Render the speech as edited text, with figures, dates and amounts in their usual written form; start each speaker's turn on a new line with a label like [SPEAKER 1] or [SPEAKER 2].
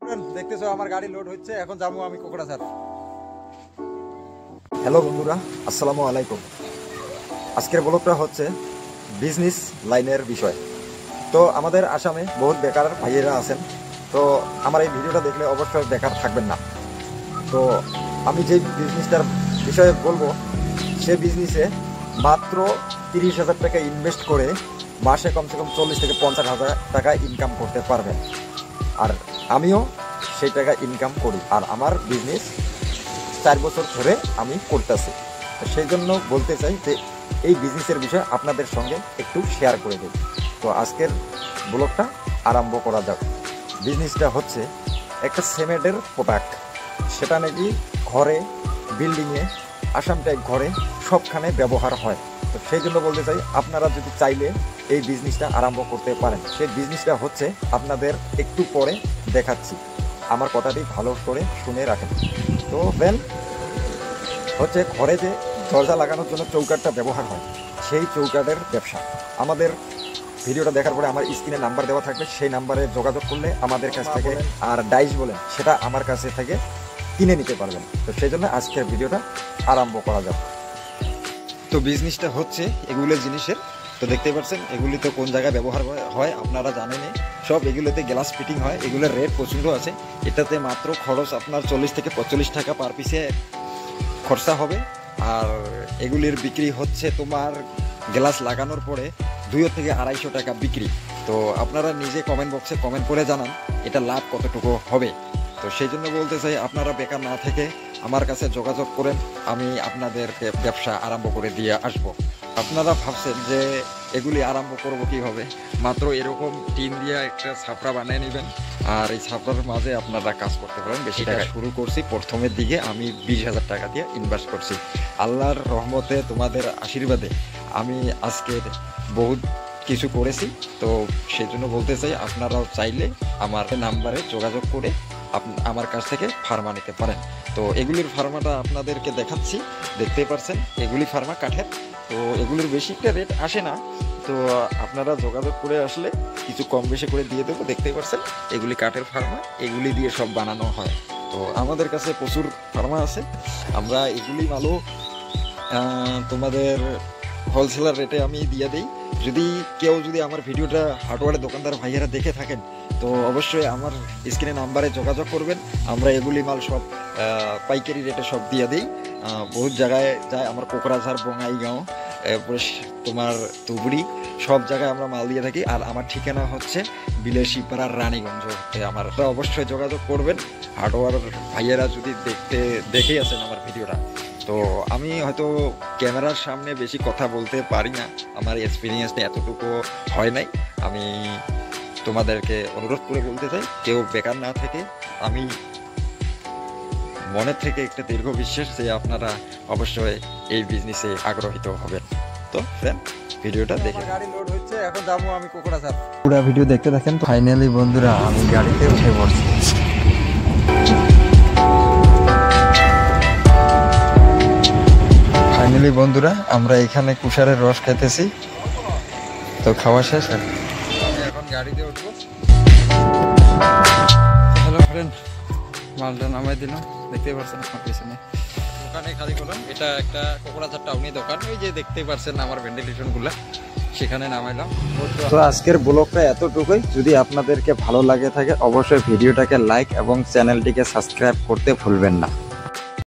[SPEAKER 1] দেখতেছো আমার গাড়ি লোড হচ্ছে, এখন যাবো আমি কোকড়াঝাড়।
[SPEAKER 2] হ্যালো বন্ধুরা, আসসালামু আলাইকুম। আজকের ব্লগটা হচ্ছে বিজনেস লাইনের বিষয়। তো আমাদের আসামে বহুত বেকার ভাইয়েরা আছেন, তো আমার এই ভিডিওটা দেখলে অবশ্যই বেকার থাকবেন না। তো আমি যে বিজনেসটার বিষয়ে বলবো, সে বিজনেসে মাত্র 30,000 টাকা ইনভেস্ট করে মাসে কমসে কম 40 থেকে 50,000 টাকা ইনকাম করতে পারবেন। আর আমিও সেই টাকা ইনকাম করি, আর আমার বিজনেস 4 বছর ধরে আমি করতেছি। সেই জন্য বলতে চাই যে এই বিজনেসের বিষয়ে আপনাদের সঙ্গে একটু শেয়ার করে দিই। তো আজকের ব্লগটা আরম্ভ করা যাক। বিজনেসটা হচ্ছে একটা সিমেন্টের প্রোডাক্ট, সেটা নাকি ঘরে, বিল্ডিংয়ে, আসাম টাইপ ঘরে সবখানে ব্যবহার হয়। তো সেই জন্য বলতে চাই, আপনারা যদি চাইলে এই বিজনেসটা আরম্ভ করতে পারেন। সেই বিজনেসটা হচ্ছে আপনাদের একটু পরে দেখাচ্ছি, আমার কথাটি ভালো করে শুনে রাখেন। তো দেন হচ্ছে ঘরে যে দরজা লাগানোর জন্য চৌকাঠটা ব্যবহার হয়, সেই চৌকাঠের ব্যবসা। আমাদের ভিডিওটা দেখার পরে আমার স্ক্রিনে নাম্বার দেওয়া থাকবে, সেই নাম্বারে যোগাযোগ করলে আমাদের কাছ থেকে আর ডাইস বলেন সেটা আমার কাছে থেকে কিনে নিতে পারবেন। তো সেই জন্য আজকের ভিডিওটা আরম্ভ করা যাক। তো বিজনেসটা হচ্ছে এগুলো জিনিসের। তো দেখতে পাচ্ছেন এগুলি তো কোন জায়গায় ব্যবহার হয় আপনারা জানেনই। সব এগুলোতে গ্লাস ফিটিং হয়, এগুলোর রেট প্রচণ্ড আছে। এটাতে মাত্র খরচ আপনার 40 থেকে 45 টাকা পার পিসে খরচা হবে। আর এগুলির বিক্রি হচ্ছে তোমার গ্লাস লাগানোর পরে 200 থেকে 250 টাকা বিক্রি। তো আপনারা নিজে কমেন্ট বক্সে কমেন্ট করে জানান এটা লাভ কতটুকু হবে। তো সেই জন্য বলতে চাই, আপনারা বেকার না থেকে আমার কাছে যোগাযোগ করেন, আমি আপনাদেরকে ব্যবসা আরম্ভ করে দিয়ে আসব। আপনারা ভাবছেন যে এগুলি আরম্ভ করব কীভাবে? মাত্র এরকম টিন দিয়ে একটা ছাপড়া বানিয়ে নেবেন, আর এই ছাপড়ার মাঝে আপনারা কাজ করতে পারেন। বেশি টাকা শুরু করছি, প্রথমের দিকে আমি 20,000 টাকা দিয়ে ইনভেস্ট করছি। আল্লাহর রহমতে, তোমাদের আশীর্বাদে আমি আজকে বহুত কিছু করেছি। তো সেই জন্য বলতে চাই, আপনারাও চাইলে আমার নাম্বারে যোগাযোগ করে আমার কাছ থেকে ফার্মা নিতে পারেন। তো এগুলির ফার্মাটা আপনাদেরকে দেখাচ্ছি, দেখতেই পারছেন এগুলি ফার্মা কাঠের। তো এগুলির বেশি একটা রেট আসে না, তো আপনারা যোগাযোগ করে আসলে কিছু কম বেশি করে দিয়ে দেবো। দেখতেই পারছেন এগুলি কাঠের ফার্মা, এগুলি দিয়ে সব বানানো হয়। তো আমাদের কাছে প্রচুর ফার্মা আছে, আমরা এগুলি ভালো তোমাদের হোলসেলার রেটে আমি দিয়ে দিই। যদি কেউ আমার ভিডিওটা হার্ডওয়্যারের দোকানদার ভাইয়েরা দেখে থাকেন, তো অবশ্যই আমার স্ক্রিনে নাম্বারে যোগাযোগ করবেন। আমরা এগুলি মাল সব পাইকারি রেটে সব দিয়ে দিই। বহুত জায়গায় যায়, আমার কোকড়াঝাড়, বঙ্গাইগাঁও, তোমার ধুবড়ি, সব জায়গায় আমরা মাল দিয়ে থাকি। আর আমার ঠিকানা হচ্ছে বিলাসীপাড়ার রানীগঞ্জ। আমার অবশ্যই যোগাযোগ করবেন। হার্ডওয়্যার ভাইয়েরা যদি দেখেই আছেন আমার ভিডিওটা, তো আমি হয়তো ক্যামেরার সামনে বেশি কথা বলতে পারি না, আমার এক্সপিরিয়েন্সটা এতটুকু হয় নাই। আমি তোমাদেরকে অনুরোধ করে বলতে চাই, কেউ বেকার না থেকে, আমি মনের থেকে একটা দীর্ঘ বিশ্বাস যে আপনারা অবশ্যই এই বিজনেসে আগ্রহীত হবেন। তো ফ্রেন্ড, ভিডিওটা দেখে
[SPEAKER 1] গাড়ি লোড হচ্ছে, এখন যাবো আমি কোকড়াঝাড়।
[SPEAKER 2] পুরো ভিডিও দেখতে থাকেন। ফাইনালি বন্ধুরা আমি গাড়িতে উঠে পড়ছি। ফাইনালি বন্ধুরা আমরা এখানে কুষারের রস খাইতেছি। তো খাওয়া শেষ,
[SPEAKER 1] আমি এখন গাড়িতে উঠবো। হ্যালো ফ্রেন্ড, মালটা নামাই দিলাম, দেখতেই পারছেন আমার পিছনে। দোকানে খালি করলাম, এটা একটা কোকড়াঝাড় টাউনি দোকান, ওই যে দেখতেই পারছেন আমার ভেন্টিলেশনগুলা, সেখানে নামাইলাম।
[SPEAKER 2] তো আজকের ব্লগটা এতটুকুই। যদি আপনাদেরকে ভালো লাগে থাকে, অবশ্যই ভিডিওটাকে লাইক এবং চ্যানেলটিকে সাবস্ক্রাইব করতে ভুলবেন না।